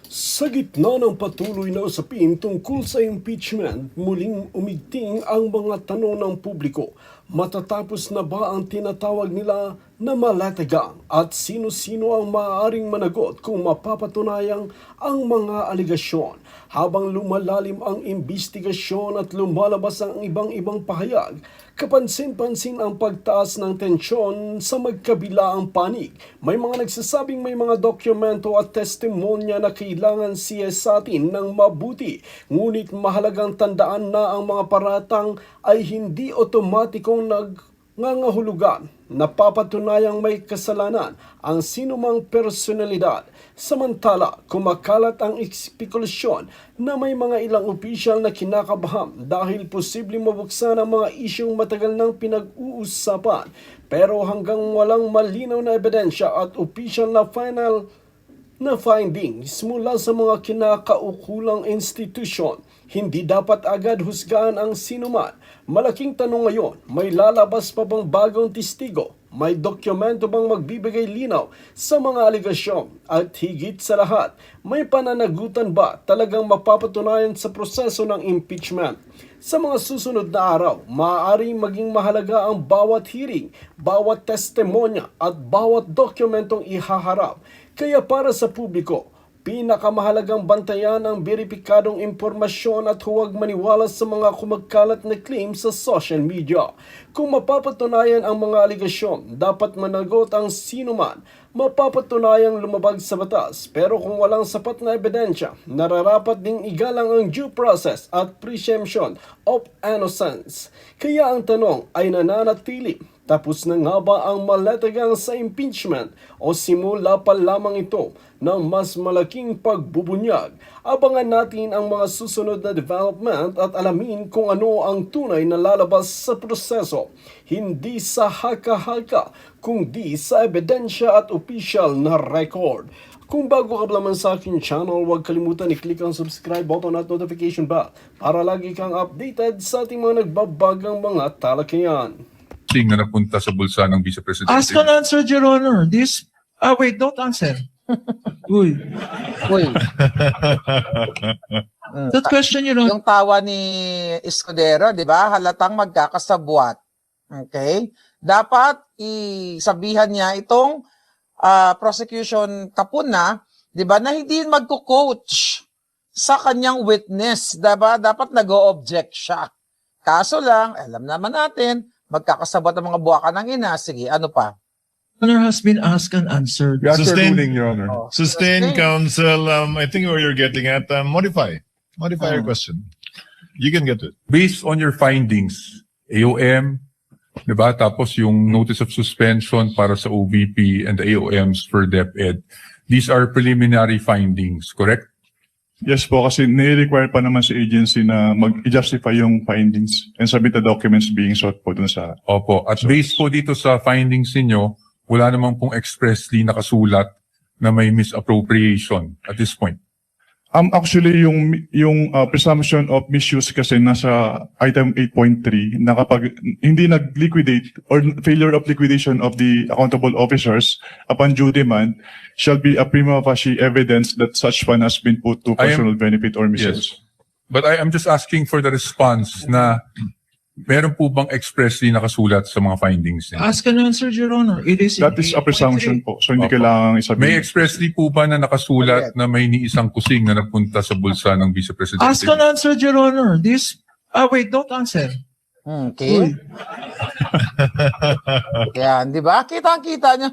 Sa gitna ng patuloy na usapin tungkol sa impeachment, muling umigting ang mga tanong ng publiko. Matatapos na ba ang tinatawag nila na malatagang at sino-sino ang maaaring managot kung mapapatunayang ang mga aligasyon? Habang lumalalim ang imbestigasyon at lumalabas ang ibang-ibang pahayag, kapansin-pansin ang pagtaas ng tensyon sa magkabilaang panig. May mga nagsasabing may mga dokumento at testimonya na kailangan siyasatin ng mabuti. Ngunit mahalagang tandaan na ang mga paratang ay hindi otomatikong nangangahulugan na papatunayang may kasalanan ang sinumang personalidad. Samantala, kumakalat ang espekulasyon na may mga ilang opisyal na kinakabahan dahil posibleng mabuksan ang mga isyong matagal nang pinag-uusapan. Pero hanggang walang malinaw na ebidensya at opisyal na final na findings mula sa mga kinakaukulang institusyon, hindi dapat agad husgahan ang sinuman. Malaking tanong ngayon, may lalabas pa bang bagong testigo? May dokumento bang magbibigay linaw sa mga aligasyon? At higit sa lahat, may pananagutan ba talagang mapapatunayan sa proseso ng impeachment? Sa mga susunod na araw, maaaring maging mahalaga ang bawat hearing, bawat testimonya at bawat dokumentong ihaharap. Kaya para sa publiko, pinakamahalagang bantayan ang beripikadong impormasyon at huwag maniwala sa mga kumagkalat na claim sa social media. Kung mapapatunayan ang mga aligasyon, dapat managot ang sinuman. Mapapatunayang lumabag sa batas, pero kung walang sapat na ebidensya, nararapat ding igalang ang due process at presumption of innocence. Kaya ang tanong ay nananatili. Tapos na nga ba ang malatagang sa impeachment o simula pa lamang ito ng mas malaking pagbubunyag? Abangan natin ang mga susunod na development at alamin kung ano ang tunay na lalabas sa proseso. Hindi sa haka-haka, kundi sa ebidensya at opisyal na record. Kung bago ka pa naman sa aking channel, huwag kalimutan i-click ang subscribe button at notification bell para lagi kang updated sa ating mga nagbabagang mga talakayan. Na napunta sa bulsa ng Vice President. Ask and answer, Your Honor. Wait, don't answer. Uy. That question, Your Honor. Yung tawa ni Escudero, di ba? Halatang magkakasabwat. Okay? Dapat isabihan niya itong prosecution kapuna, di ba, na hindi magko-coach sa kanyang witness. Diba? Dapat nag-o-object siya. Kaso lang, alam naman natin, magkakasabot ang mga buwakan ng ina. Sige, ano pa? Honor has been asked and answered. Sustain, Your Honor. sustain, counsel. I think where you're getting at, modify your question. You can get it. Based on your findings, AOM, di ba? Tapos yung notice of suspension para sa OVP and the AOMs for DepEd. These are preliminary findings, correct? Yes po, kasi nire-require pa naman sa agency na mag-justify yung findings and submit the documents being sought po dun sa... Opo. At based po dito sa findings ninyo, wala naman pong expressly nakasulat na may misappropriation at this point. Actually, yung presumption of misuse kasi nasa item 8.3 na kapag hindi nag-liquidate or failure of liquidation of the accountable officers upon due demand shall be a prima facie evidence that such fund has been put to personal benefit or misuse. Yes. But I am just asking for the response na meron po bang expressly nakasulat sa mga findings niya? Ask and answer, Your Honor. It is That is a presumption po. So hindi Opo. kailangang isabihin. May expressly po ba na nakasulat na may niisang kusing na napunta sa bulsa ng Vice President? Ask and answer, Your Honor. Wait, don't answer. Okay. Uy. Yan, di ba? Kitang-kita niya.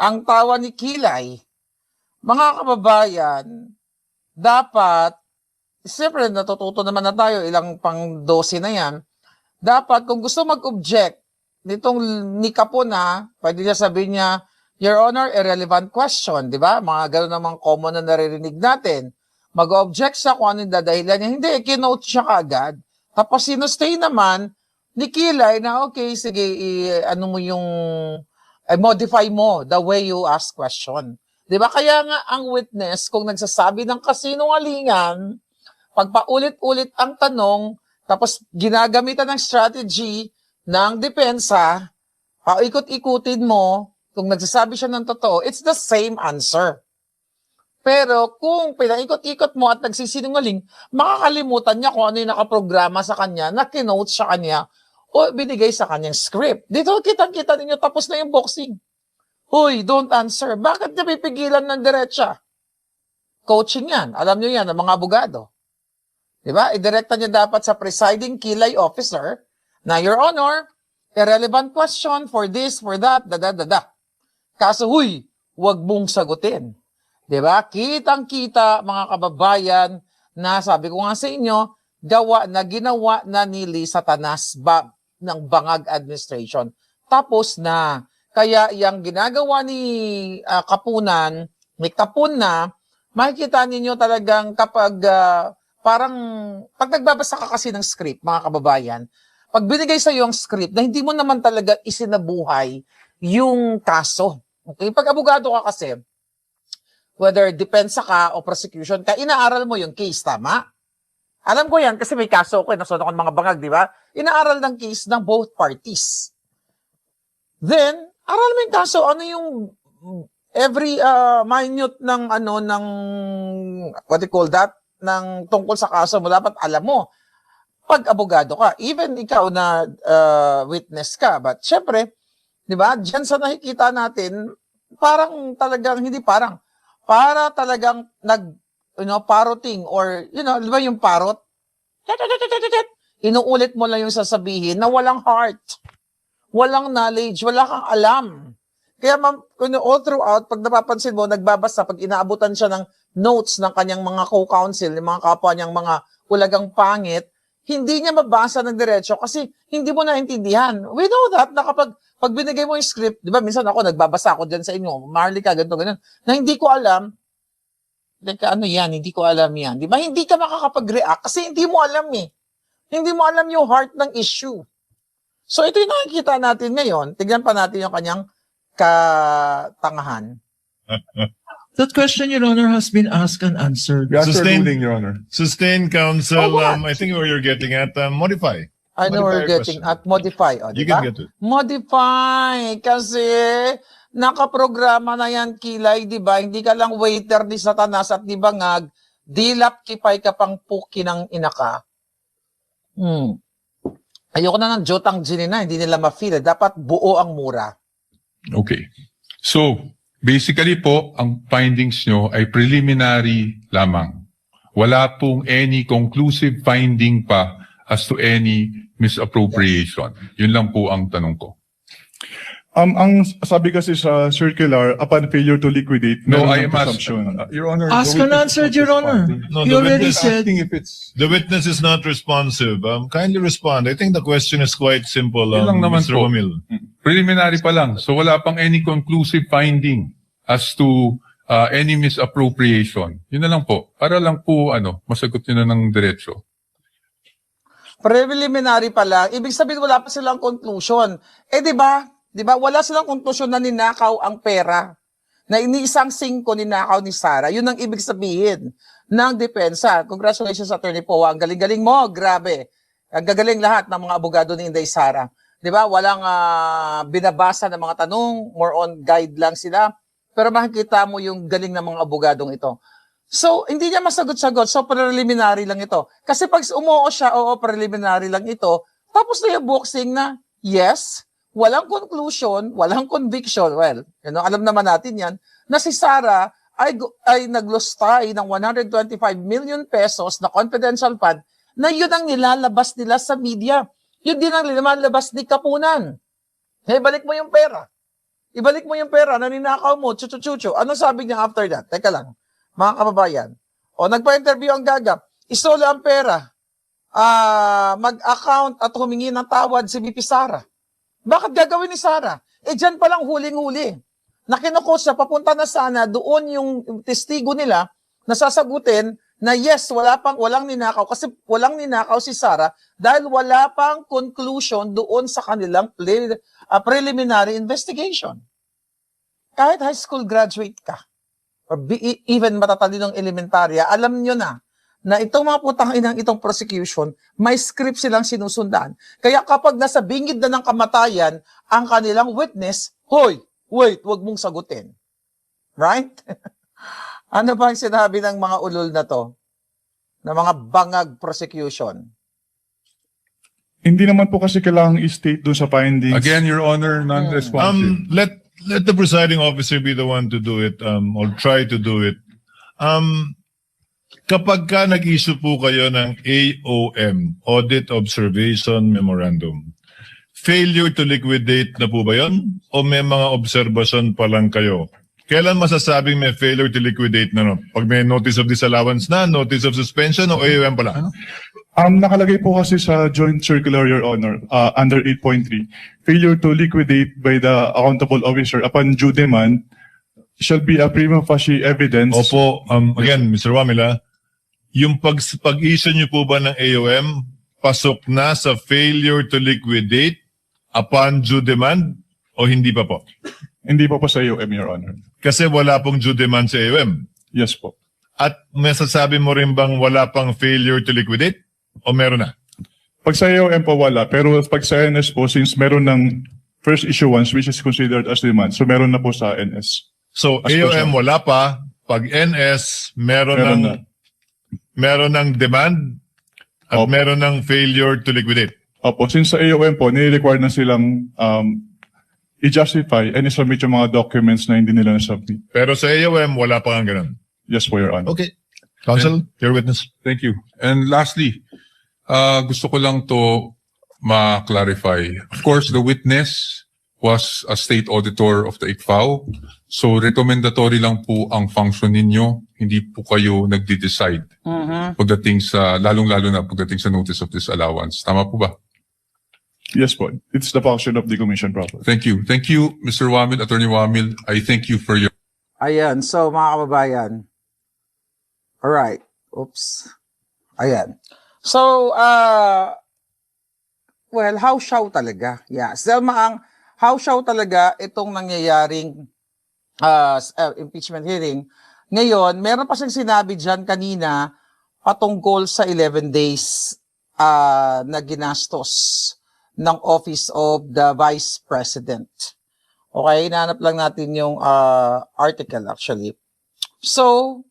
Ang tawa ni Kilay. Mga kababayan, dapat, siyempre natututo naman na tayo, ilang pang 12 na yan, dapat kung gusto mag-object nitong ni Capona, pwede niya sabihin niya, Your Honor, irrelevant question, di ba? Mga gano'n namang common na naririnig natin. Mag-object siya kung ano yung dadahilan niya. Hindi, kinote siya kaagad. Tapos sinustay naman ni Kilay na okay, sige, modify mo the way you ask question. Di ba? Kaya nga ang witness, kung nagsasabi ng kasinungalingan, pag paulit-ulit ang tanong, tapos ginagamitan ng strategy ng depensa, paikot-ikutin mo, kung nagsasabi siya ng totoo, it's the same answer. Pero kung pinaikot-ikot mo at nagsisinungaling, makakalimutan niya kung ano yung nakaprograma sa kanya, na kinote sa kanya, o binigay sa kanyang script. Dito, kitang-kita ninyo, tapos na yung boxing. Uy, don't answer. Bakit niya pipigilan ng diretsa? Coaching yan. Alam niyo yan, ang mga abogado. Diba? Idirekta niya dapat sa presiding kilay officer na, Your Honor, irrelevant question for this, for that, da. Kaso, huy, wag mong sagutin. Diba? Kitang-kita, mga kababayan, na sabi ko nga sa inyo, ginawa na ni Lisa Satanas ng Bangag Administration. Tapos na. Kaya yung ginagawa ni Kapunan, may Kapun na, makikita ninyo talagang kapag parang, pag nagbabasa ka kasi ng script, mga kababayan, pag binigay sa iyo ang script na hindi mo naman talaga isinabuhay yung kaso. Okay? Pag abogado ka kasi, whether depensa ka o prosecution ka, inaaral mo yung case, tama? Alam ko yan kasi may kaso ko, nasunod ako ng mga bangag, di ba? Inaaral ng case ng both parties. Then, aral mo yung kaso, ano yung every minute ng what do you call that? Ng tungkol sa kaso mo, dapat alam mo. Pag abogado ka, even ikaw na witness ka, but syempre, di ba, dyan sa nakikita natin, parang talagang, hindi parang, para talagang parroting or, di ba yung parrot? Inuulit mo lang yung sasabihin na walang heart, walang knowledge, wala kang alam. Kaya all throughout, pag napapansin mo, nagbabasa, pag inaabutan siya ng notes ng kanyang mga co-counsel, ng mga kapwa niyang mga ulagang pangit, hindi niya mabasa ng diretso kasi hindi mo naintindihan. We know that na kapag binigay mo yung script, di ba, minsan ako, nagbabasa ako dyan sa inyo, Marlica, ganito, ganyan, na hindi ko alam, hindi ko alam yan. Di ba, hindi ka makakapag-react kasi hindi mo alam eh. Hindi mo alam yung heart ng issue. So, ito yung nakikita natin ngayon. Tignan pa natin yung kanyang katangahan. That question, Your Honor, has been asked and answered. That's the Sustained- ruling, Your Honor. Sustained counsel, what? I think where you're getting at, modify. I know we're Modify your getting question. at modify. O, You diba? can get it. Modify. Kasi nakaprograma na yan, Kilay, di ba? Hindi ka lang waiter ni Satanas at ni Bangag, dilap kipay ka pang puki ng inaka. Ayoko na ng jotang ginina, hindi nila ma-feel. Dapat buo ang mura. Okay. So, basically po, ang findings nyo ay preliminary lamang. Wala pong any conclusive finding pa as to any misappropriation. Yun lang po ang tanong ko. Ang sabi kasi sa circular, upon failure to liquidate, No, meron I ng am presumption. Your Honor. Ask the and witness answered, is Your Honor. responding. No, You the already witness- said, Asking if it's... The witness is not responsive. Kindly respond. I think the question is quite simple, Yun lang naman Mr. po. Romil. Preliminary pa lang. So wala pang any conclusive finding as to any misappropriation. Yun na lang po. Para lang po, masagot nyo na ng diretso. Preliminary pa lang, ibig sabihin wala pa silang conclusion. Di ba? Wala silang conclusion na ninakaw ang pera. Na iniisang 5 ninakaw ni Sara. Yun ang ibig sabihin ng depensa. Congratulations, Attorney Poa. Ang galing-galing mo. Grabe. Ang gagaling lahat ng mga abogado ni Inday Sara. Di ba? Walang binabasa ng mga tanong. More on guide lang sila. Pero makikita mo yung galing ng mga abogadong ito. So, hindi niya masagot-sagot. So, preliminary lang ito. Kasi pag umuo siya, oo, preliminary lang ito. Tapos na yung boxing na, yes, walang conclusion, walang conviction. Well, alam naman natin yan, na si Sara ay naglustay ng 125 million pesos na confidential fund na yun ang nilalabas nila sa media. Yun din ang nilalabas ni Kapunan. Ibalik mo yung pera. Ibalik mo yung pera na ninakaw mo, chuchu-chuchu. Ano sabi niya after that? Teka lang, mga kababayan. O, nagpa-interview ang Gagap. Isolo ang pera. Mag-account at humingi ng tawad si BP Sara. Bakit gagawin ni Sara? Dyan palang huling-huli. Na kinukos siya, papunta na sana, doon yung testigo nila na sasagutin na yes, walang ninakaw. Kasi walang ninakaw si Sara dahil wala pang conclusion doon sa kanilang preliminary investigation. Kahit high school graduate ka, or even matatalinong elementarya, alam nyo na itong mga putang inang itong prosecution, may script silang sinusundan. Kaya kapag nasa bingid na ng kamatayan ang kanilang witness, hoy, wait, wag mong sagutin. Right? Ano ba ang sinabi ng mga ulol na to? Na mga bangag prosecution? Hindi naman po kasi kailangang i-state doon sa findings. Again, Your Honor, non-responsive. Let the presiding officer be the one to do it, or try to do it. Kapag ka nag-issue po kayo ng AOM, Audit Observation Memorandum, failure to liquidate na po ba yun? O may mga observation pa lang kayo? Kailan masasabing may failure to liquidate na no? Pag may notice of disallowance na, notice of suspension, o AOM pala? Nakalagay po kasi sa Joint Circular, Your Honor, under 8.3, failure to liquidate by the accountable officer upon due demand shall be a prima facie evidence. Opo, again, Mr. Wamila, yung pag-issue niyo po ba ng AOM, pasok na sa failure to liquidate upon due demand o hindi pa po? Hindi po sa AOM, Your Honor. Kasi wala pong due demand sa AOM. Yes po. At masasabi mo rin bang wala pang failure to liquidate? O meron na? Pag sa AOM po wala, pero pag sa NS po, since meron ng first issuance which is considered as demand, so meron na po sa NS. So As per AOM siya. wala pa, pag NS meron Meron ng na. meron ng demand at Opo. meron ng failure to liquidate. Opo, since sa AOM po, nire-require na silang i-justify and i-submit yung mga documents na hindi nila na-submit. Pero sa AOM wala pa ang ganun. Yes po, Your Honor. Okay. Counsel, your witness. Thank you. And lastly, gusto ko lang to ma-clarify. Of course, the witness was a state auditor of the ICFAO. So, recommendatory lang po ang function ninyo. Hindi po kayo nagde-decide pagdating sa, lalong-lalo na pagdating sa notice of disallowance. Tama po ba? Yes po. It's the function of the commission proper. Thank you. Thank you, Mr. Wamil, Attorney Wamil. I thank you for your Ayan, so mga kababayan. Alright. Oops. Ayan. So, well, how show talaga? Yeah. Selma, ang how show talaga itong nangyayaring impeachment hearing. Ngayon, meron pa siyang sinabi dyan kanina patungkol sa 11 days na ginastos ng Office of the Vice President. Okay, hinahanap lang natin yung article actually. So,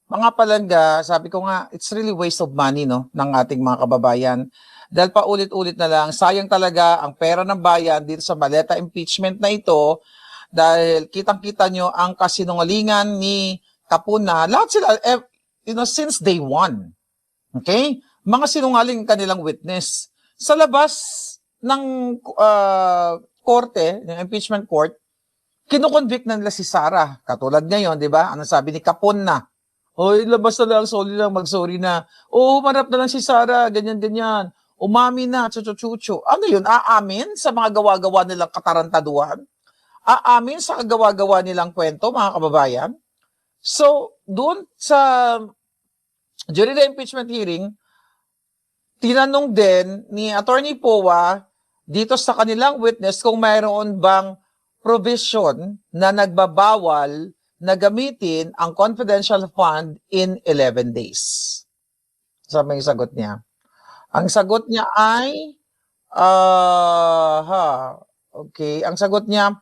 mga palangga, sabi ko nga, it's really waste of money no, ng ating mga kababayan. Dahil paulit-ulit na lang, sayang talaga ang pera ng bayan dito sa maleta impeachment na ito dahil kitang-kita nyo ang kasinungalingan ni Capuna. Lahat sila, since day one. Okay? Mga sinungaling kanilang witness. Sa labas ng korte, ng impeachment court, kinukonvict na nila si Sara. Katulad ngayon, di ba? Ano sabi ni Capuna? Hoy, labas na lang, sorry lang, mag-sorry na. Oo, humarap na lang si Sara, ganyan-ganyan. Umami na, chuchu-chuchu. Ano yun? Aamin sa mga gawa-gawa nilang katarantaduhan? Aamin sa gawa-gawa nilang kwento, mga kababayan? So, doon sa during the impeachment hearing, tinanong din ni Attorney Powa dito sa kanilang witness kung mayroon bang provision na nagbabawal na gamitin ang confidential fund in 11 days. Sabi yung sagot niya. Ang sagot niya ay, okay, ang sagot niya,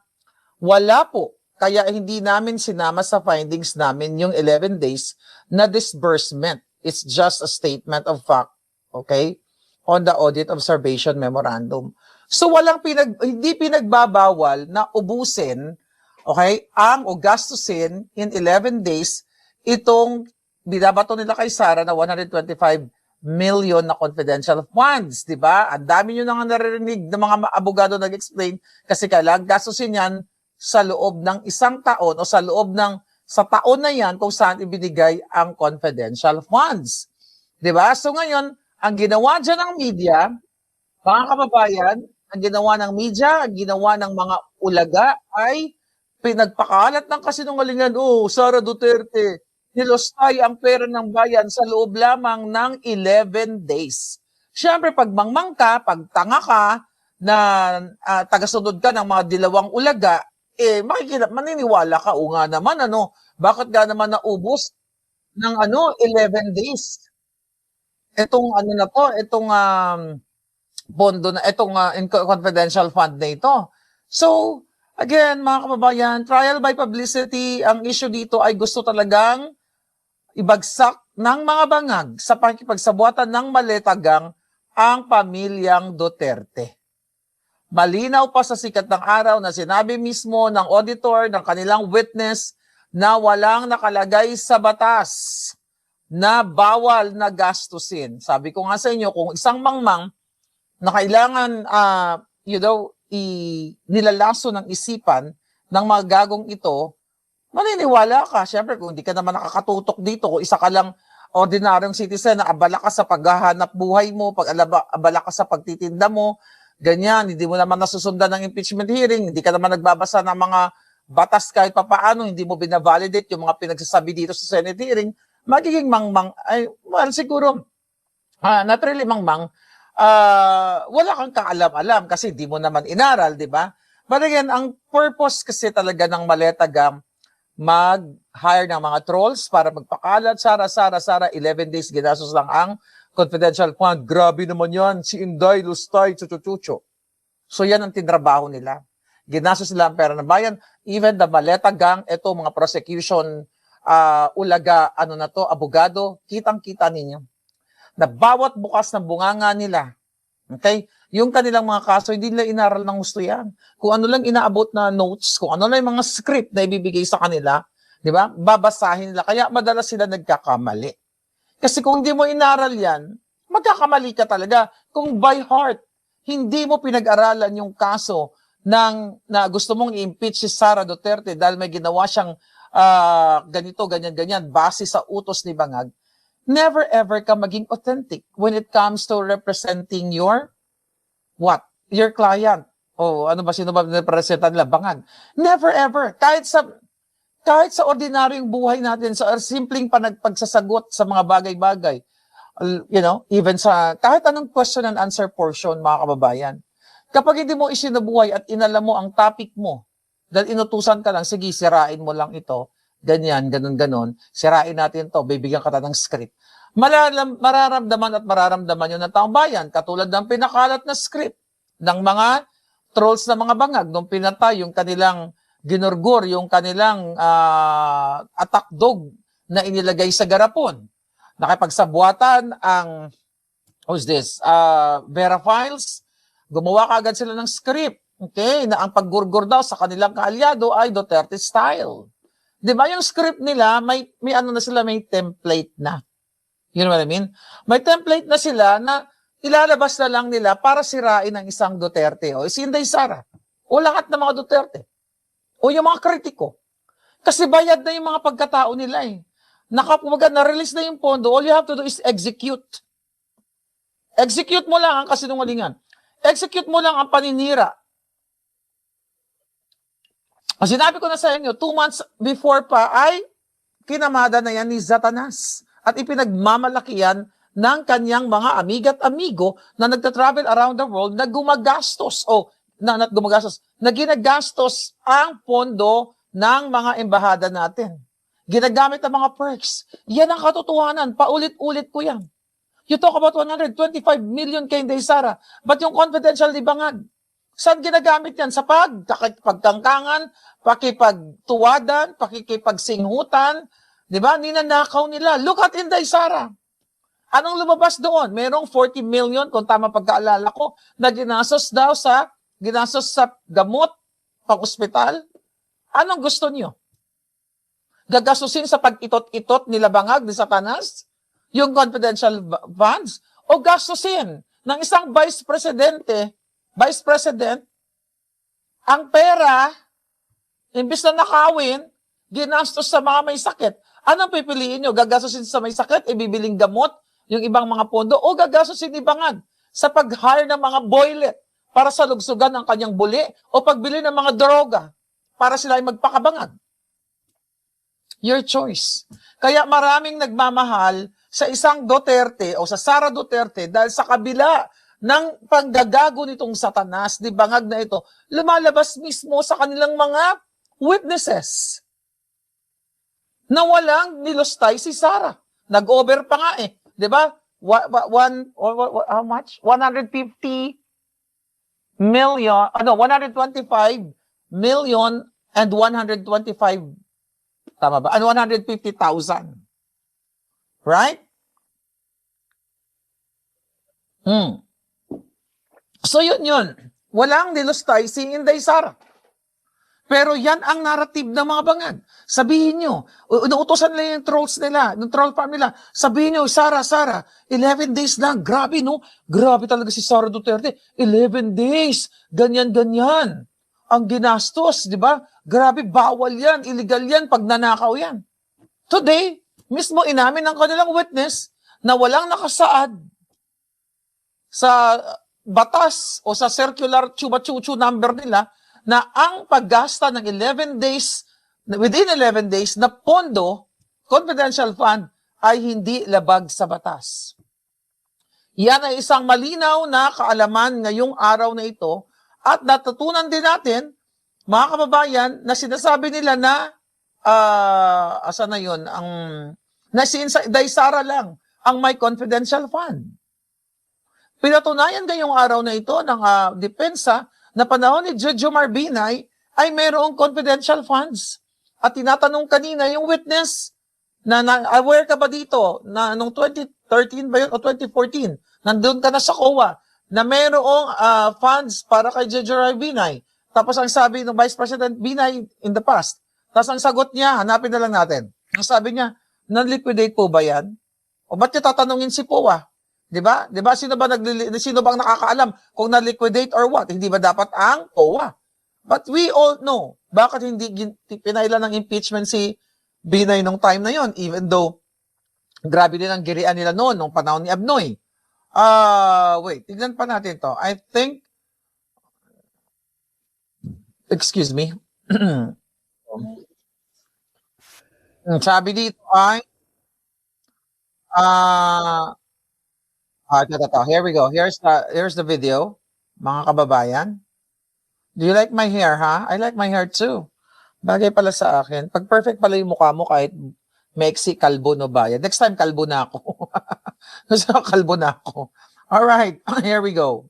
wala po. Kaya hindi namin sinama sa findings namin yung 11 days na disbursement. It's just a statement of fact, okay, on the Audit Observation Memorandum. So hindi pinagbabawal na ubusin, okay, o gastusin in 11 days itong binabato nila kay Sara na 125 million na confidential funds, di ba? Ang dami nyo nang naririnig ng mga abogado nag-explain kasi kailangan gastusin yan sa loob ng isang taon o sa loob ng sa taon na yan kung saan ibinigay ang confidential funds. Di ba? So ngayon, ang ginawa dyan ng media, mga kababayan, ang ginawa ng media, ang ginawa ng mga ulaga ay pinagpakalat ng kasinungalingan. Oh, Sara Duterte, nilostay ang pera ng bayan sa loob lamang ng 11 days. Siyempre, pag mangmang ka, pag tanga ka, na tagasunod ka ng mga dilawang ulaga, maniniwala ka, o nga naman, bakit nga naman naubos ng 11 days? Itong pondo na, itong confidential fund na ito. So, Again, mga kababayan, trial by publicity, ang issue dito ay gusto talagang ibagsak ng mga bangag sa pakikipagsabuatan ng maletagang ang pamilyang Duterte. Malinaw pa sa sikat ng araw na sinabi mismo ng auditor, ng kanilang witness, na walang nakalagay sa batas na bawal na gastusin. Sabi ko nga sa inyo, kung isang mangmang na kailangan, nilalaso ng isipan ng mga gagong ito, maniniwala ka. Siyempre, kung hindi ka naman nakakatutok dito, kung isa ka lang ordinaryong citizen na abala ka sa paghahanap buhay mo, abala ka sa pagtitinda mo, ganyan, hindi mo naman nasusundan ng impeachment hearing, hindi ka naman nagbabasa ng mga batas kahit papaano, hindi mo binavalidate yung mga pinagsasabi dito sa Senate hearing, magiging mangmang, siguro, not really mangmang, wala kang kaalam-alam kasi di mo naman inaral, di ba? But again, ang purpose kasi talaga ng Maletagang mag-hire ng mga trolls para magpakalat, Sara, 11 days, ginastos lang ang confidential fund. Grabe naman yan, si Inday, Lustay, Chuchuchucho. So yan ang tinrabaho nila. Ginastos nila ang pera ng bayan. Even the Maletagang, ito mga prosecution, ulaga, abogado, kitang-kita ninyo na bawat bukas ng bunganga nila, okay, yung kanilang mga kaso, hindi nila inaral ng gusto yan. Kung ano lang inaabot na notes, kung ano lang yung mga script na ibibigay sa kanila, di ba, babasahin nila. Kaya madalas sila nagkakamali. Kasi kung hindi mo inaral yan, magkakamali ka talaga. Kung by heart, hindi mo pinag-aralan yung kaso na gusto mong i-impeach si Sara Duterte dahil may ginawa siyang ganito, ganyan, base sa utos ni Bangag, never ever ka maging authentic when it comes to representing your your client. Sino ba representa nila? Bangag. Never ever. Kahit sa ordinaryong buhay natin, sa simpleng pagsasagot sa mga bagay-bagay, even sa kahit anong question and answer portion, mga kababayan, kapag hindi mo isinabuhay at inalam mo ang topic mo, dahil inutusan ka lang, sige, sirain mo lang ito, ganyan, ganon, sirain natin to, bibigyan ka ng script. Mararamdaman yun ng taong bayan, katulad ng pinakalat na script ng mga trolls na mga bangag, nung pinatay yung kanilang ginurgur, yung kanilang attack dog na inilagay sa garapon. Nakipagsabuatan ang, Vera Files, gumawa kaagad sila ng script, okay, na ang paggurgur daw sa kanilang kaalyado ay Duterte style. Di ba yung script nila, may template na. You know what I mean? May template na sila na ilalabas na lang nila para sirain ang isang Duterte. O si Inday Sara. O lahat ng mga Duterte. O yung mga kritiko. Kasi bayad na yung mga pagkatao nila eh. Na-release na yung pondo, all you have to do is execute. Execute mo lang ang kasinungalingan. Execute mo lang ang paninira. Sinabi ko na sa inyo, 2 months before pa ay kinamada na yan ni Satanas at ipinagmamalaki yan ng kanyang mga amiga at amigo na nagta-travel around the world na gumagastos na ginagastos ang pondo ng mga embahada natin. Ginagamit ang mga perks. Yan ang katotohanan. Paulit-ulit ko yan. You talk about 125 million kay Inday Sara, but yung confidential ni Bangag, saan ginagamit yan? Sa pagkangkangan, pakipagtuwadan, pakikipagsinghutan, di ba? Ninanakaw nila. Look at Inday Sara. Anong lumabas doon? Merong 40 million, kung tama pagkaalala ko, na ginastos sa gamot, pang-ospital. Anong gusto niyo? Gagastusin sa pag-itot-itot nila Bangag, ni Satanas? Yung confidential funds? O gastusin ng isang vice president, ang pera, imbis na nakawin, ginastos sa mga may sakit. Anong pipiliin nyo? Gagastusin sa may sakit, ibibiling gamot, yung ibang mga pondo, o gagastusin ni Bangag sa pag-hire ng mga boylet para sa lugsugan ng kanyang buli, o pagbili ng mga droga para sila ay magpakabangag. Your choice. Kaya maraming nagmamahal sa isang Duterte o sa Sara Duterte dahil sa kabila ng panggagago nitong Satanas, ni Bangag na ito, lumalabas mismo sa kanilang mga witnesses na walang nilustay si Sara. Nag-over pa nga eh. Di ba? How much? 150 million, 125 million and 125, tama ba? And 150,000. Right? So yun. Walang nilustay si Inday Sara. Pero yan ang narrative ng mga bangag. Sabihin nyo, inuutosan nila yung trolls nila, yung troll farm nila. Sabihin nyo, Sara, 11 days lang. Grabe, no? Grabe talaga si Sara Duterte. 11 days. Ganyan. Ang ginastos, di ba? Grabe, bawal yan, illegal yan, pag nanakaw yan. Today, mismo inamin ng kanilang witness na walang nakasaad sa batas o sa circular chuba-chuchu number nila na ang paggasta ng 11 days, within 11 days na pondo, confidential fund, ay hindi labag sa batas. Yan ay isang malinaw na kaalaman ngayong araw na ito at natutunan din natin, mga kababayan, na sinasabi nila na, asa na yun, na si Inday Sara lang ang may confidential fund. Pinatunayan ngayong araw na ito ng depensa na panahon ni Jojo Marbinay ay mayroong confidential funds. At tinatanong kanina yung witness na aware ka ba dito na noong 2013 ba yun o 2014, nandun ka na sa COA na mayroong funds para kay Jojo Marbinay. Tapos ang sabi ng Vice President Binay in the past, tapos ang sagot niya, hanapin na lang natin. Ang sabi niya, non-liquidate po ba yan? O ba't niya tatanungin si POA? Diba? Sino bang nakakaalam kung na-liquidate or what? Hindi ba dapat ang COA? But we all know, bakit hindi pinailan ng impeachment si Binay nung time na yon, even though grabe din ang girian nila noon, nung panahon ni Abnoy. Wait, tignan pa natin to. I think, excuse me. Sabi dito ay, here we go. Here's the video, mga kababayan. Do you like my hair, ha? I like my hair too. Bagay pala sa akin. Pag perfect pala yung mukha mo kahit Mexi, kalbo, no bayad. Next time, kalbo na ako. Kalbo na ako. Alright, here we go.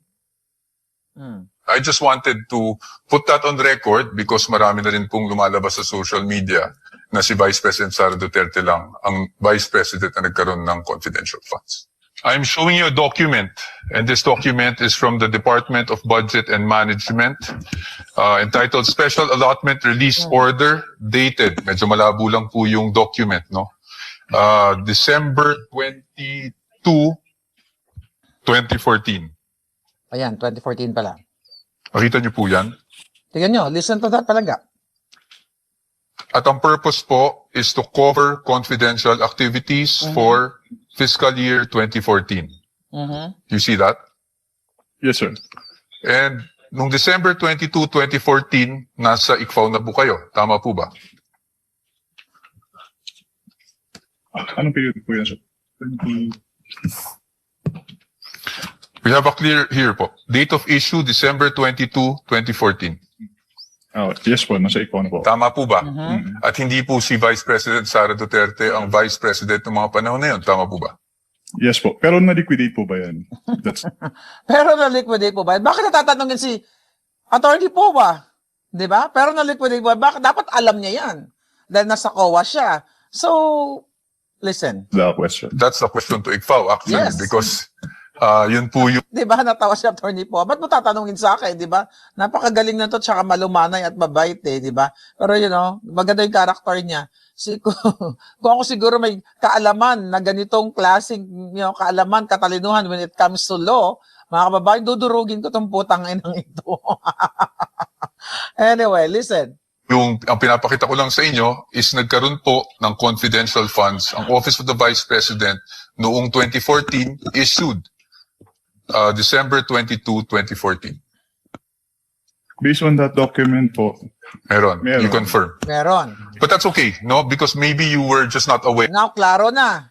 I just wanted to put that on record because marami na rin pong lumalabas sa social media na si Vice President Sara Duterte lang ang Vice President na nagkaroon ng confidential funds. I'm showing you a document, and this document is from the Department of Budget and Management, entitled Special Allotment Release Order, dated. Medyo malabo lang po yung document, no? December 22, 2014. Ayan, 2014 pala. Makita niyo po yan? Tingnan nyo, listen to that talaga. At ang purpose po is to cover confidential activities for fiscal year 2014. You see that? Yes, sir. And nung December 22, 2014, nasa ICFAO na po kayo. Tama po ba? Anong period po yan, sir? We have a clear here po. Date of issue, December 22, 2014. Yes po, nasa ikaw na po. Tama po ba? At hindi po si Vice President Sara Duterte ang Vice President ng mga panahon na yun. Tama po ba? Yes po. Pero na-liquidate po ba yan? Pero na-liquidate po ba? Bakit natatanungin si Attorney POA? Di ba? Pero na-liquidate po ba? Bakit dapat alam niya yan? Dahil nasa COA siya. So, listen. The question. That's the question to ICFAO actually. Yes. Because yun po yung Di ba? Natawa si Attorney POA. Ba't mo tatanungin sa akin? Di ba? Napakagaling na to, tsaka malumanay at mabait eh. Di ba? Pero maganda yung character niya. Kung ako siguro may kaalaman na ganitong klaseng kaalaman, katalinuhan when it comes to law, mga kababayan, dudurugin ko tong putang inang ito. Anyway, listen. ang pinapakita ko lang sa inyo is nagkaroon po ng confidential funds ang Office of the Vice President noong 2014 issued December 22, 2014. Based on that document po, Meron. Meron. You confirm. Meron. But that's okay, no? Because maybe you were just not aware. Now, klaro na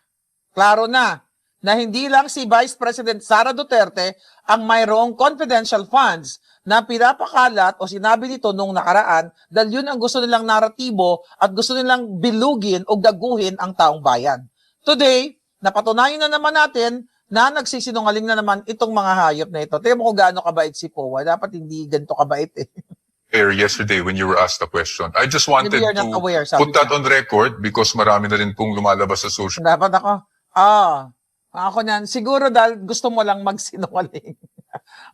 hindi lang si Vice President Sara Duterte ang mayroong confidential funds na pinapakalat o sinabi nito nung nakaraan dahil yun ang gusto nilang naratibo at gusto nilang bilugin o gaguhin ang taong bayan. Today, napatunayan na naman natin na nagsisinungaling na naman itong mga hayop na ito. Tingnan mo kung gaano kabait si POA. Dapat hindi ganito kabait eh. air yesterday when you were asked the question. I just wanted Maybe you're not to aware, sabi put that on record because marami na rin pong lumalabas sa social. Dapat ako niyan, siguro dahil gusto mo lang magsinungaling.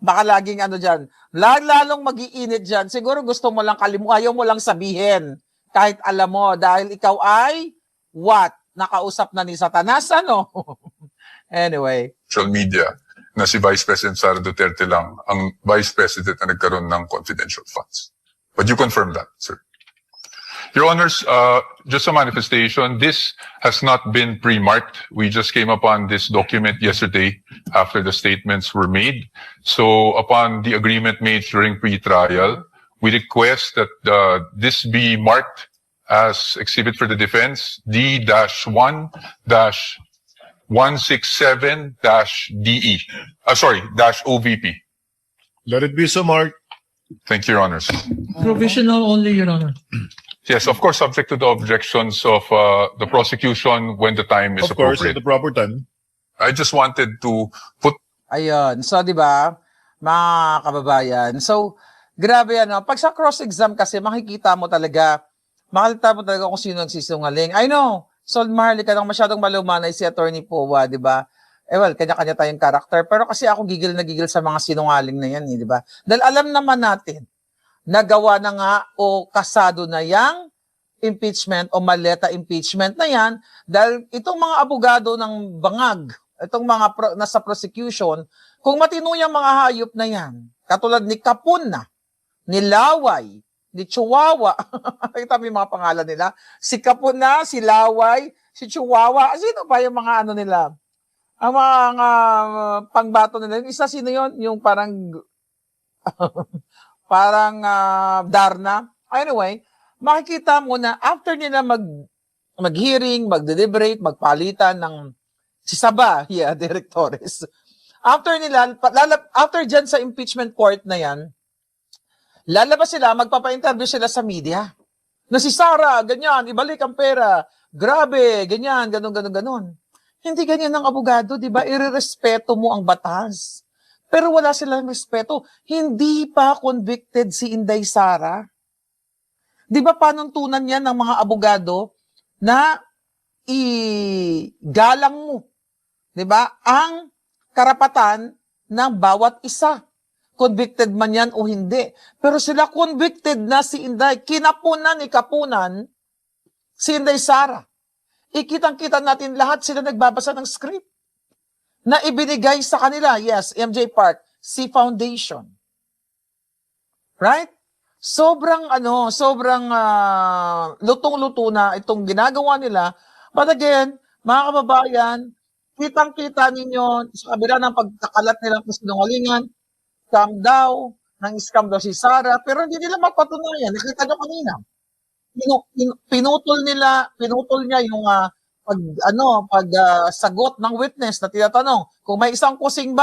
Baka laging ano dyan, lalong mag-iinit dyan, siguro gusto mo lang ayaw mo lang sabihin, kahit alam mo, dahil ikaw ay, what? Nakausap na ni Satanas, ano? Anyway. Social media na si Vice President Sara Duterte lang ang Vice President na nagkaroon ng confidential funds. But you confirm that, sir. Your Honors, just a manifestation, this has not been pre-marked. We just came upon this document yesterday after the statements were made. So upon the agreement made during pre-trial, we request that this be marked as exhibit for the defense D-167-DE. -OVP. Let it be so marked. Thank you, Your Honors. Provisional only, Your Honor. Yes, of course, subject to the objections of the prosecution when the time is Of course, at appropriate. the proper time. I just wanted to put Ayun. So, di ba, mga kababayan. So, grabe ano. Pag sa cross-exam kasi, makikita mo talaga kung sino nagsisinungaling. I know, Sol Marley, ka nang masyadong malumanay si Attorney Powa, di ba? Well, kanya-kanya tayong karakter. Pero kasi ako gigil na gigil sa mga sinungaling na yan, di ba? Dahil alam naman natin, nagawa na nga o kasado na yang impeachment o maleta impeachment na yan dahil itong mga abogado ng bangag, itong mga nasa prosecution, kung matino yung mga hayop na yan, katulad ni Capuna, ni Laway, ni Chihuahua, kita mo yung mga pangalan nila, si Capuna, si Laway, si Chihuahua, sino pa yung mga ano nila? Ang mga pangbato nila, yung isa sino yon yung parang Darna. Anyway, makikita mo na after nila mag-hearing, mag-deliberate, magpalitan ng si Saba, directores. After dyan sa impeachment court na yan, lalabas sila, magpapa-interview sila sa media. Na si Sara, ganyan, ibalik ang pera. Grabe, ganyan, ganon. Hindi ganyan ng abogado, di ba? Irerespeto mo ang batas. Pero wala silang respeto. Hindi pa convicted si Inday Sara. Di ba panuntunan yan ng mga abogado na igalang mo, di ba, ang karapatan ng bawat isa. Convicted man yan o hindi. Pero sila convicted na si Inday. Kinapunan ni Kapunan si Inday Sara. Ikitang-kita natin lahat sila nagbabasa ng script na ibinigay sa kanila. Yes, MJ Park, C Foundation. Right? Sobrang lutong-luto na itong ginagawa nila. But again, mga kababayan, kitang-kita ninyo sa kabila ng pagkakalat nilang kasinungalingan, scam daw si Sara, pero hindi nila mapatunayan. Nakita nyo kanina. Pinutol niya yung sagot ng witness na tinatanong kung may isang kusing ba